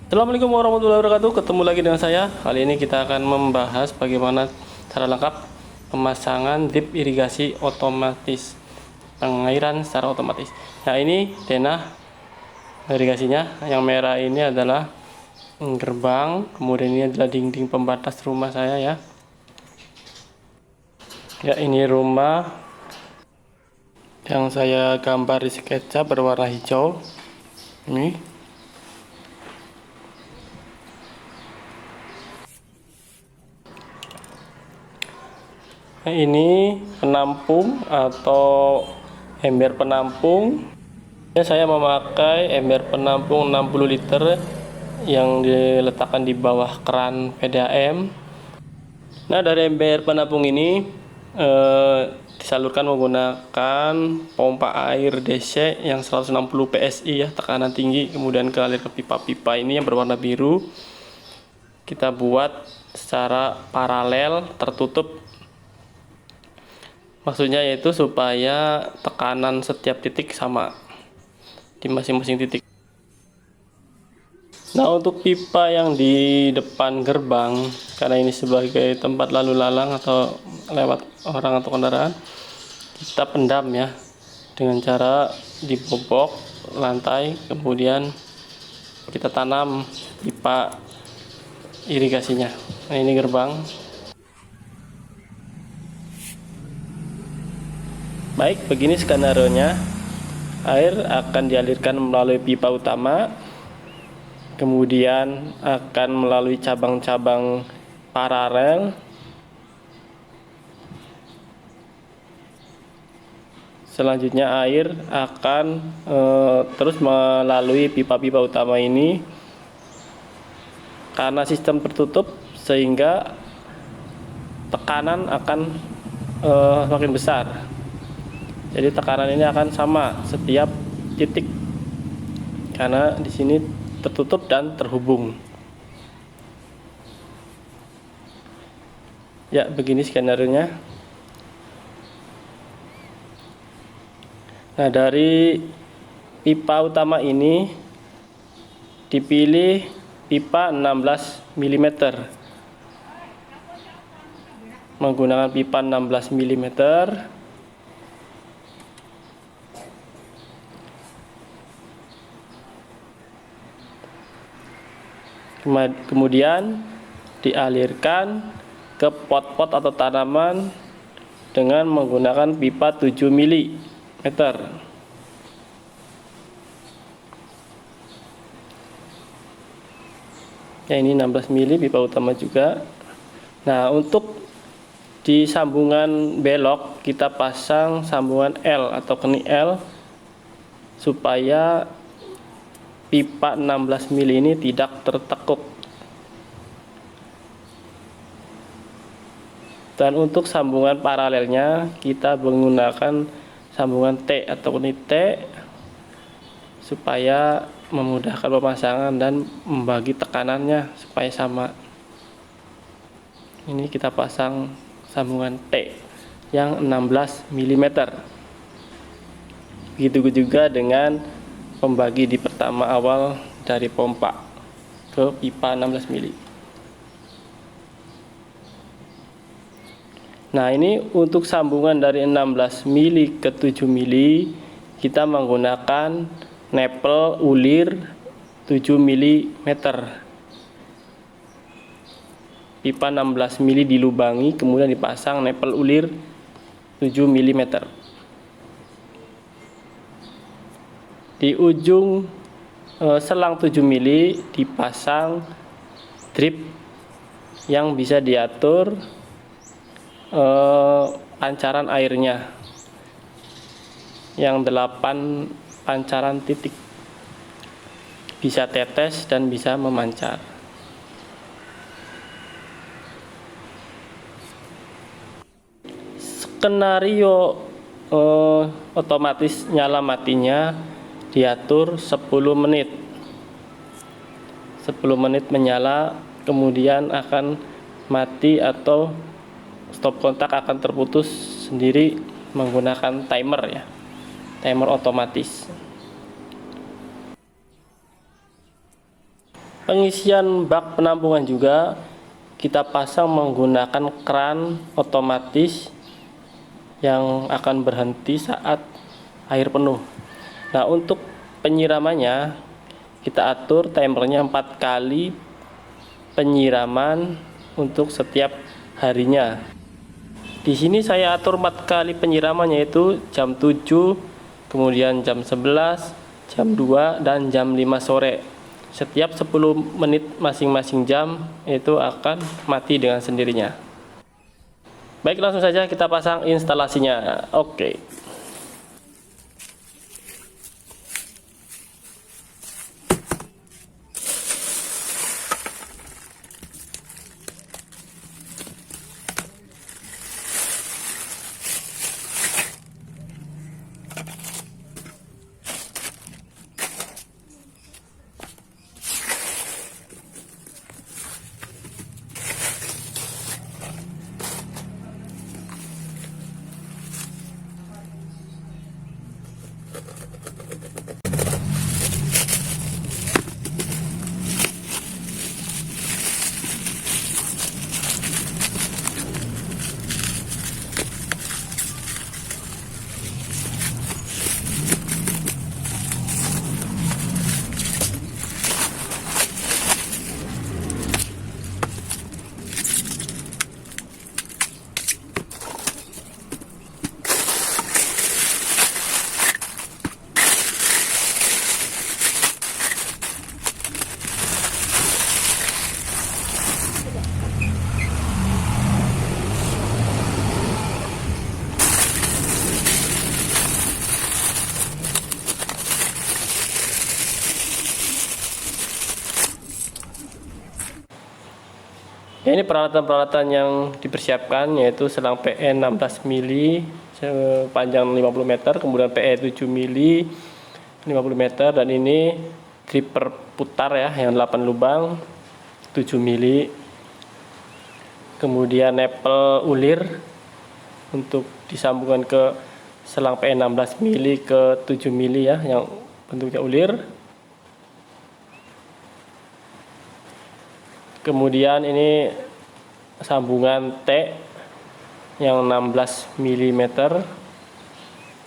Assalamualaikum warahmatullahi wabarakatuh. Ketemu lagi dengan saya. Kali ini kita akan membahas bagaimana cara lengkap pemasangan drip irigasi otomatis, pengairan secara otomatis. Nah, ini denah irigasinya. Yang merah ini adalah gerbang, kemudian ini adalah dinding pembatas rumah saya ya. Ya, ini rumah yang saya gambar di sketsa berwarna hijau. Ini ini penampung atau ember penampung. Saya memakai ember penampung 60 liter yang diletakkan di bawah keran PDAM. Nah, dari ember penampung ini disalurkan menggunakan pompa air DC yang 160 PSI ya, tekanan tinggi, kemudian mengalir ke pipa-pipa ini yang berwarna biru. Kita buat secara paralel tertutup. Maksudnya yaitu supaya tekanan setiap titik sama di masing-masing titik. Nah, untuk pipa yang di depan gerbang, karena ini sebagai tempat lalu lalang atau lewat orang atau kendaraan, kita pendam ya dengan cara dibobok lantai, kemudian kita tanam pipa irigasinya. Nah, ini gerbang. Baik, begini skenario-nya. Air akan dialirkan melalui pipa utama, kemudian akan melalui cabang-cabang paralel, selanjutnya air akan terus melalui pipa-pipa utama ini. Karena sistem tertutup sehingga tekanan akan semakin besar. Jadi tekanan ini akan sama setiap titik karena di sini tertutup dan terhubung. Ya, begini skenario-nya. Nah, dari pipa utama ini dipilih pipa 16 mm. Menggunakan pipa 16 mm. Kemudian dialirkan ke pot-pot atau tanaman dengan menggunakan pipa 7 mm. Ya, ini 16 mili pipa utama juga. Nah, untuk di sambungan belok kita pasang sambungan L atau kening L supaya pipa 16 mili ini tidak tertekuk. Dan untuk sambungan paralelnya kita menggunakan sambungan T atau kening T supaya memudahkan pemasangan dan membagi tekanannya supaya sama. Ini kita pasang sambungan T yang 16 mm. Begitu juga dengan pembagi di pertama awal dari pompa ke pipa 16 mili. Nah, ini untuk sambungan dari 16 mili ke 7 mili kita menggunakan nepel ulir 7 mm. Pipa 16 mili dilubangi, kemudian dipasang nepel ulir 7 mm. Di ujung selang 7 mili dipasang drip yang bisa diatur pancaran airnya yang 8 pancaran titik, bisa tetes dan bisa memancar. Skenario otomatis nyala matinya diatur 10 menit. 10 menit menyala, kemudian akan mati atau stop kontak akan terputus sendiri menggunakan timer ya. Timer otomatis. Pengisian bak penampungan juga kita pasang menggunakan keran otomatis yang akan berhenti saat air penuh. Nah, untuk penyiramannya kita atur timernya 4 kali penyiraman untuk setiap harinya. Di sini saya atur 4 kali penyiraman, yaitu jam 7, kemudian jam 11, jam 2, dan jam 5 sore. Setiap 10 menit masing-masing jam itu akan mati dengan sendirinya. Baik, langsung saja kita pasang instalasinya. Oke. Ya, ini peralatan-peralatan yang dipersiapkan, yaitu selang PE 16 mili sepanjang 50 meter, kemudian PE 7 mili 50 meter, dan ini gripper putar ya yang 8 lubang 7 mili. Kemudian nepel ulir untuk disambungkan ke selang PE 16 mili ke 7 mili ya, yang bentuknya ulir. Kemudian ini sambungan T yang 16 mm.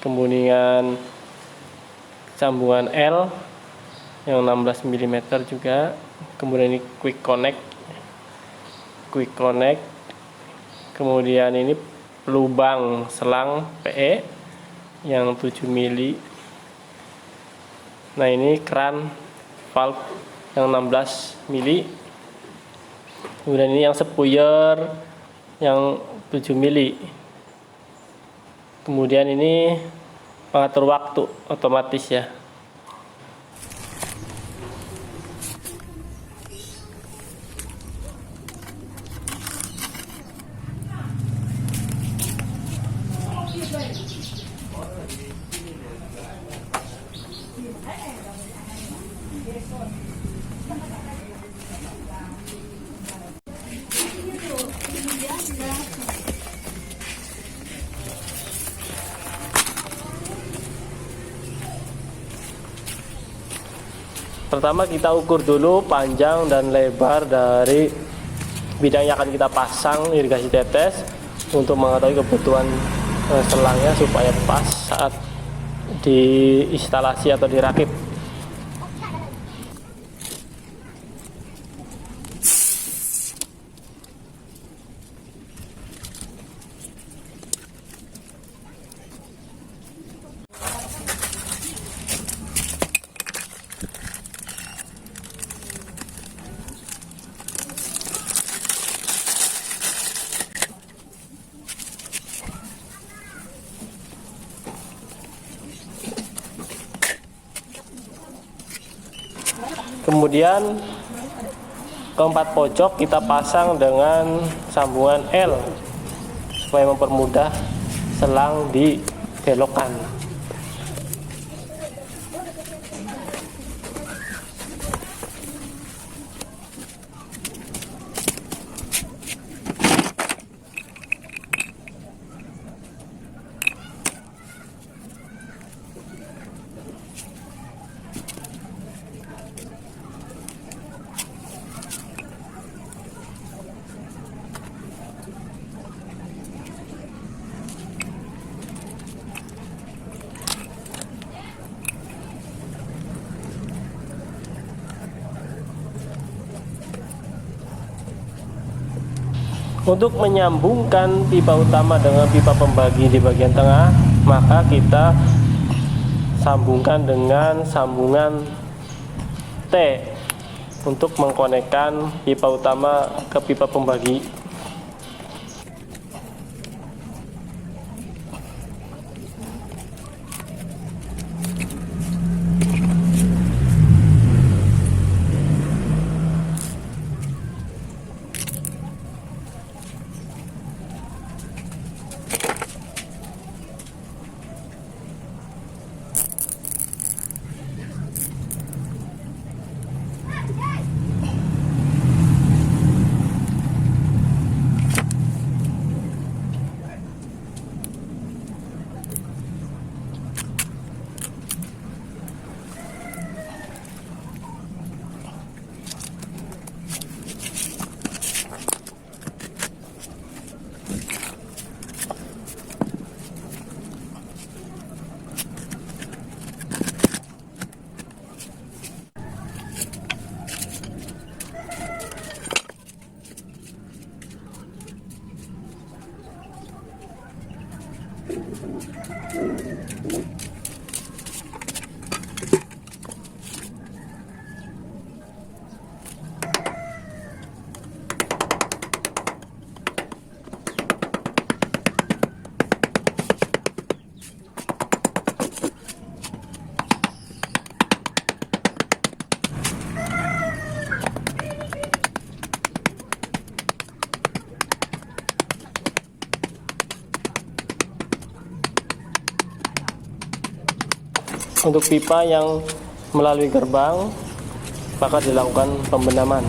Kemudian sambungan L yang 16 mm juga. Kemudian ini quick connect. Kemudian ini lubang selang PE yang 7 mili. Nah, ini keran valve yang 16 mili. Kemudian ini yang spuyer yang 7 mili. Kemudian ini pengatur waktu otomatis ya. Pertama kita ukur dulu panjang dan lebar dari bidang yang akan kita pasang irigasi tetes untuk mengetahui kebutuhan selangnya supaya pas saat diinstalasi atau dirakit. Kemudian keempat pojok kita pasang dengan sambungan L supaya mempermudah selang dibelokkan. Untuk menyambungkan pipa utama dengan pipa pembagi di bagian tengah, maka kita sambungkan dengan sambungan T untuk mengkonekkan pipa utama ke pipa pembagi. Untuk pipa yang melalui gerbang, maka dilakukan pembendaman.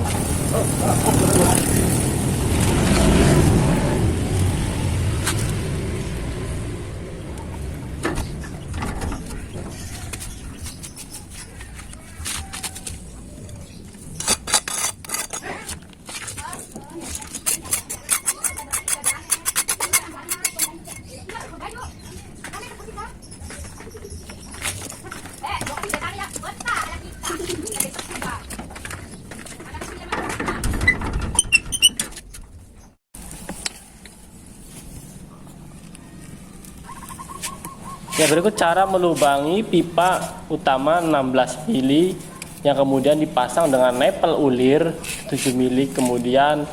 Ya, berikut cara melubangi pipa utama 16 mili yang kemudian dipasang dengan nepel ulir 7 mili, kemudian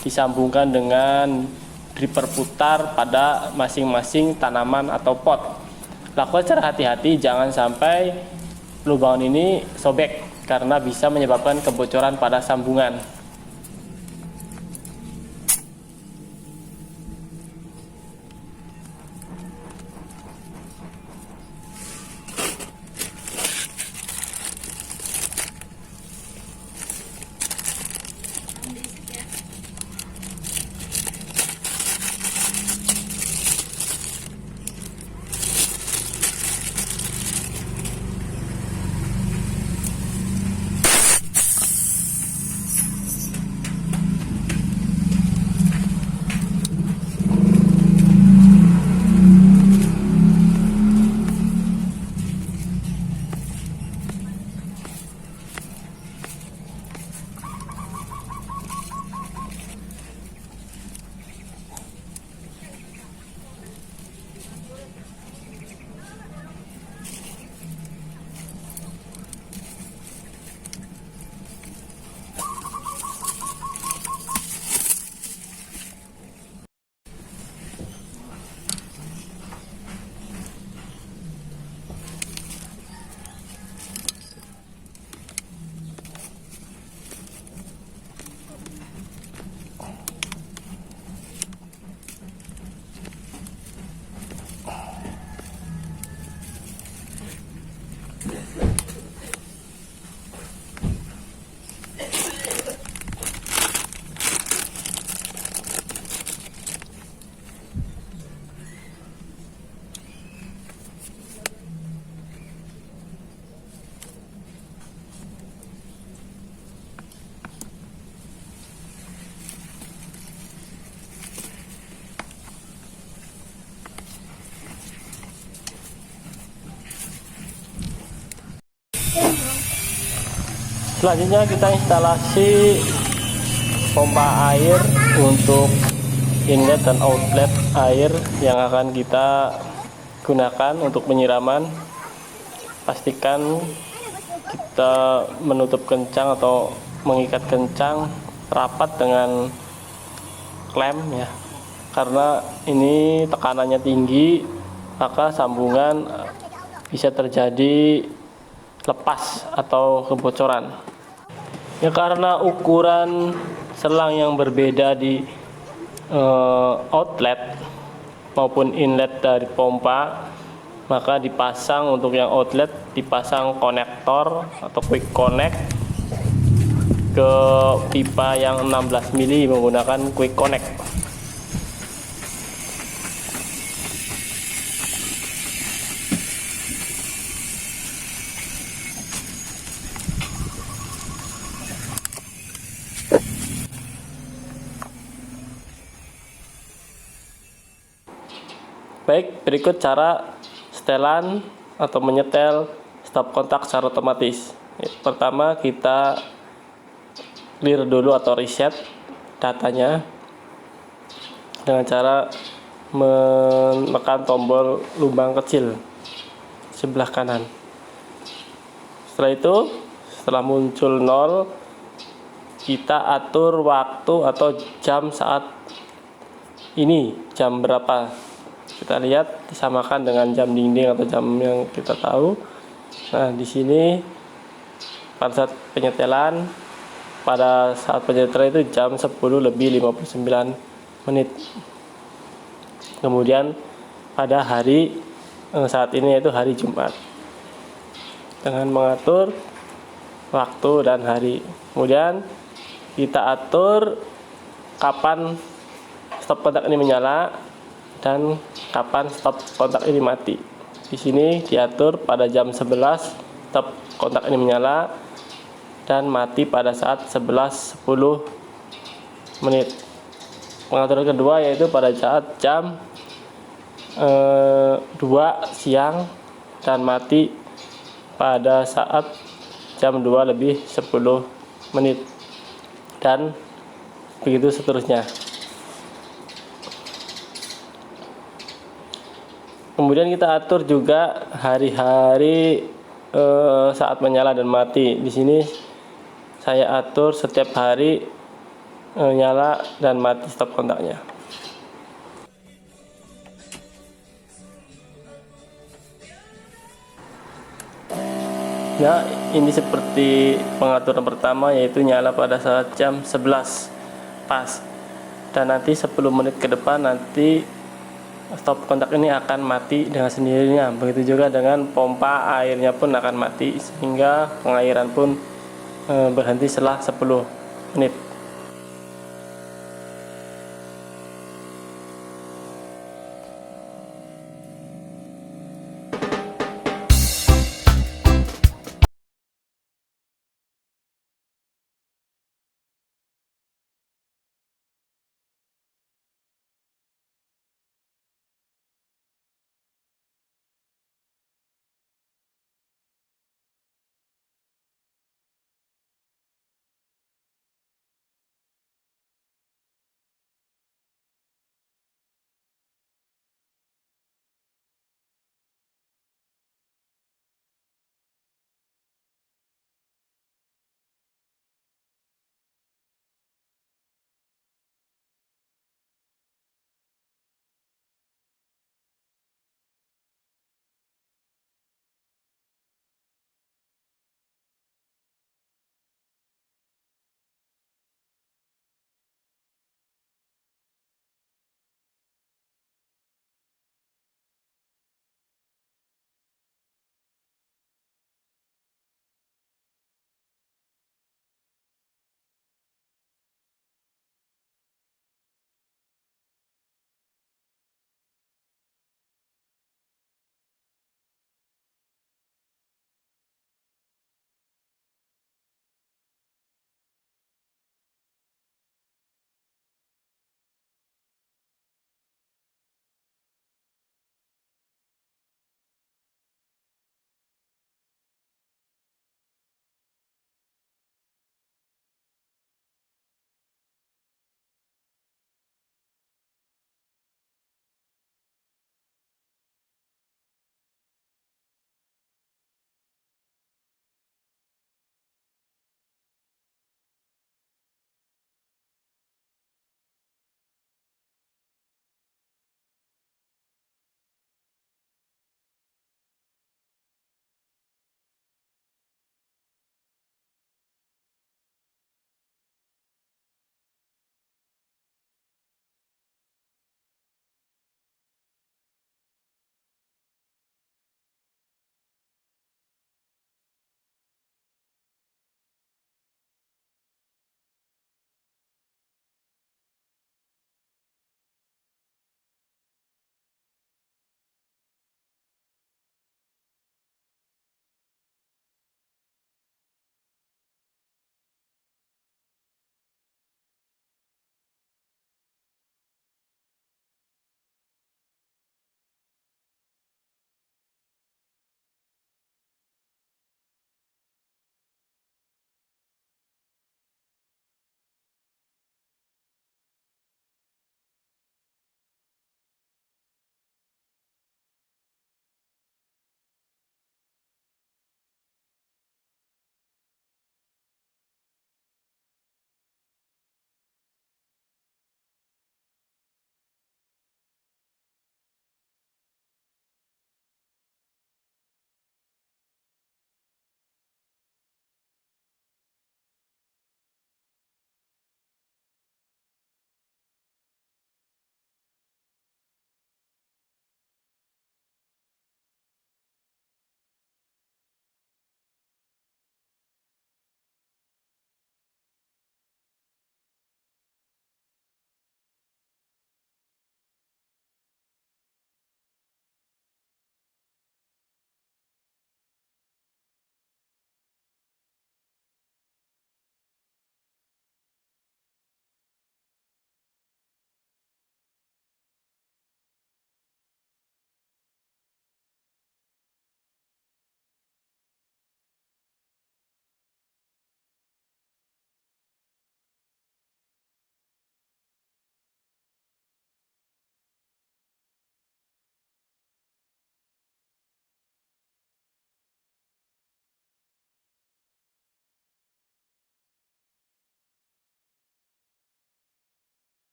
disambungkan dengan dripper putar pada masing-masing tanaman atau pot. Lakukan secara hati-hati, jangan sampai lubangan ini sobek karena bisa menyebabkan kebocoran pada sambungan. Selanjutnya kita instalasi pompa air untuk inlet dan outlet air yang akan kita gunakan untuk penyiraman. Pastikan kita menutup kencang atau mengikat kencang rapat dengan klem ya, karena ini tekanannya tinggi, maka sambungan bisa terjadi lepas atau kebocoran ya, karena ukuran selang yang berbeda di outlet maupun inlet dari pompa, maka dipasang untuk yang outlet dipasang konektor atau quick connect ke pipa yang 16 mili menggunakan quick connect. Baik, berikut cara setelan atau menyetel stop kontak secara otomatis. Pertama, kita clear dulu atau reset datanya dengan cara menekan tombol lubang kecil sebelah kanan. Setelah itu, setelah muncul 0, kita atur waktu atau jam saat ini jam berapa. Kita lihat disamakan dengan jam dinding atau jam yang kita tahu. Nah, di sini pada saat penyetelan, itu jam 10:59. Kemudian pada hari saat ini yaitu hari Jumat, dengan mengatur waktu dan hari. Kemudian kita atur kapan stop kontak ini menyala dan kapan stop kontak ini mati. Di sini diatur pada jam 11 stop kontak ini menyala dan mati pada saat 11:10. Pengaturan kedua yaitu pada saat jam 2 siang dan mati pada saat jam 2:10, dan begitu seterusnya. Kemudian kita atur juga hari-hari saat menyala dan mati. Di sini saya atur setiap hari nyala dan mati stop kontaknya. Nah, ini seperti pengaturan pertama, yaitu nyala pada saat jam 11 pas. Dan nanti 10 menit ke depan nanti stop kontak ini akan mati dengan sendirinya. Begitu juga dengan pompa airnya pun akan mati, sehingga pengairan pun berhenti setelah 10 menit.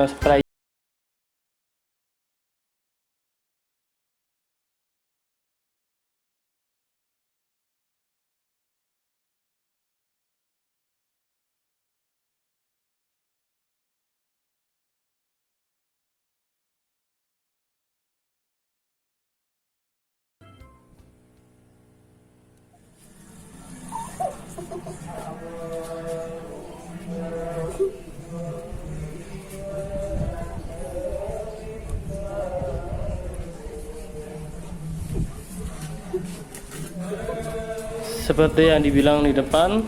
spray. Seperti yang dibilang di depan,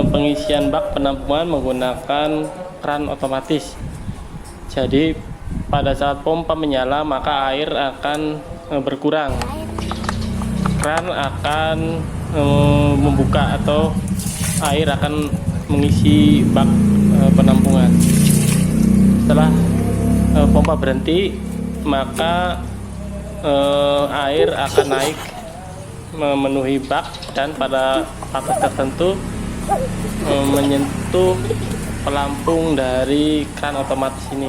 pengisian bak penampungan menggunakan keran otomatis. Jadi pada saat pompa menyala maka air akan berkurang. Keran akan membuka atau air akan mengisi bak penampungan. Setelah pompa berhenti maka air akan naik memenuhi bak dan pada batas tertentu menyentuh pelampung dari keran otomatis ini,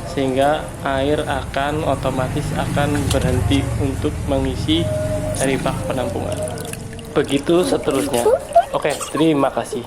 sehingga air akan otomatis akan berhenti untuk mengisi dari bak penampungan. Begitu seterusnya. Oke, terima kasih.